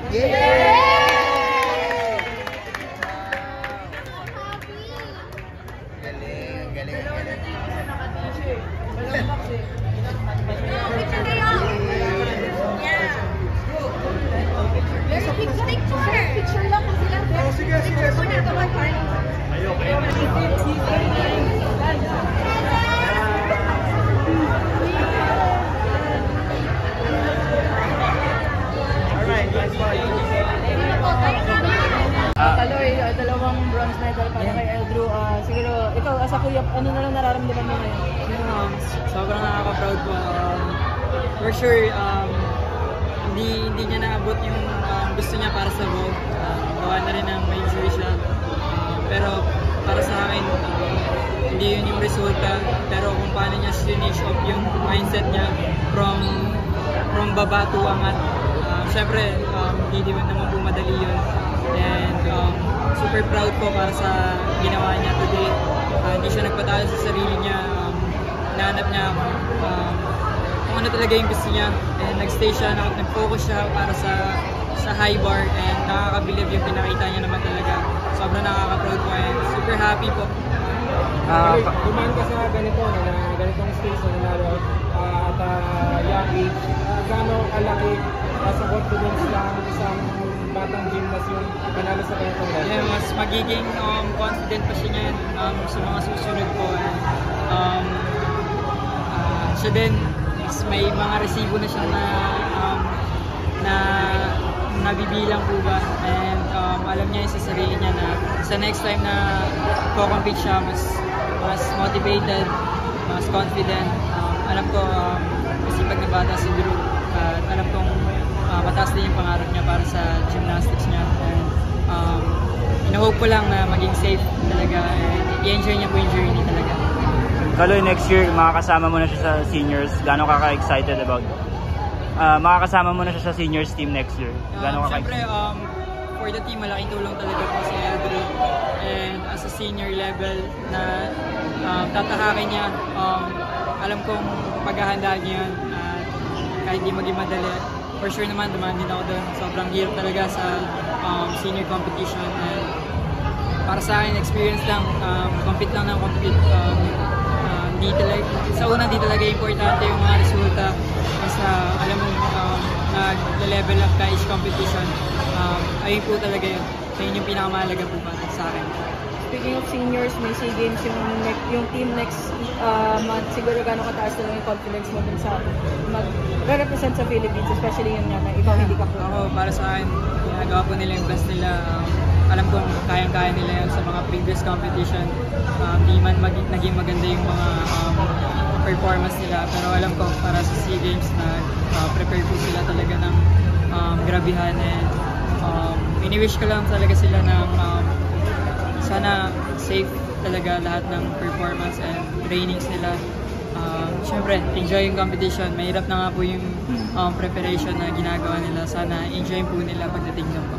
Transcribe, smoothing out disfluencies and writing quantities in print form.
Yeah! Galing, galing, galing. Picture lang po sila. Picture po na gawan pa. Kaloy, dalawang bronze medal para kay Eldrew. Siguro, ikaw as a kuya, ano na lang nararamdaman mo ngayon? Sobrang nakaka-proud po. For sure, hindi niya naabot yung gusto niya para sa Vogue. Gawa na rin ng may injury siya. Pero para sa akin, hindi yun yung resulta. Pero kung paano niya finish off yung mindset niya from baba to angat. Siyempre, hindi naman po madali yun. And super proud po para sa ginawa niya today. Hindi siya nagpatalo sa sarili niya. Nahanap niya kung ano talaga yung gusto niya. And nag-stay siya, nag-focus siya para sa high bar. And nakakabilib yung pinakita niya naman talaga. Sobrang nakaka-proud po and super happy po. Dumaan ka sa ganitong stage na nanalo at young age. Gaano kalaki sa confidence lang isang batang gymnast yung panalo sa ganitong level? Yeah, mas magiging confident pa siya niyan sa mga susunod po. And, siya din, may mga resibo na siya na nabibilang po ba. And alam niya sa sarili niya na sa next time na co-compete siya, mas motivated, mas confident. Alam ko, masipag na bata si Drew. At alam kong mataas din yung pangarap niya para sa gymnastics niya. And ina-hope ko lang na maging safe talaga. And i-enjoy niya po yung journey talaga. Kaloy, next year, makakasama mo na siya sa seniors. Gano'n ka ka-excited about makakasama mo na siya sa seniors team next year? Gano'n ka Siyempre, for the team, malaking tulong talaga po si Eldrew. And as a senior level na tatakakin niya, alam kong paghahandaan niya yan. Kahit di maging madali. For sure naman, dumaan din ako doon. Sobrang hirap talaga sa senior competition. And para sa akin, experience lang. Compete lang ng compete. Sa una, di talaga importante yung mga resulta. Basta alam mo, nag-level up ka each competition. Ayun po talaga yun. Ayun yung pinakamahalaga po para sa akin. Speaking of seniors, may SEA Games yung team next month. Siguro gano'ng kataas na lang yung confidence mo dun sa mag-represent sa Philippines, especially yun nga na ikaw hindi ka po. Ako, para sa akin, ginagawa po nila yung best nila. Alam kong kayang-kaya nila yun sa mga previous competition. Di man naging maganda yung mga performance nila. Pero alam ko, para sa SEA Games, prepare po sila talaga ng grabihan. And ini-wish ko lang talaga sila ng sana safe talaga lahat ng performance and trainings nila. Siyempre, enjoy yung competition. Mahirap na nga po yung preparation na ginagawa nila. Sana enjoy po nila pagdating doon po.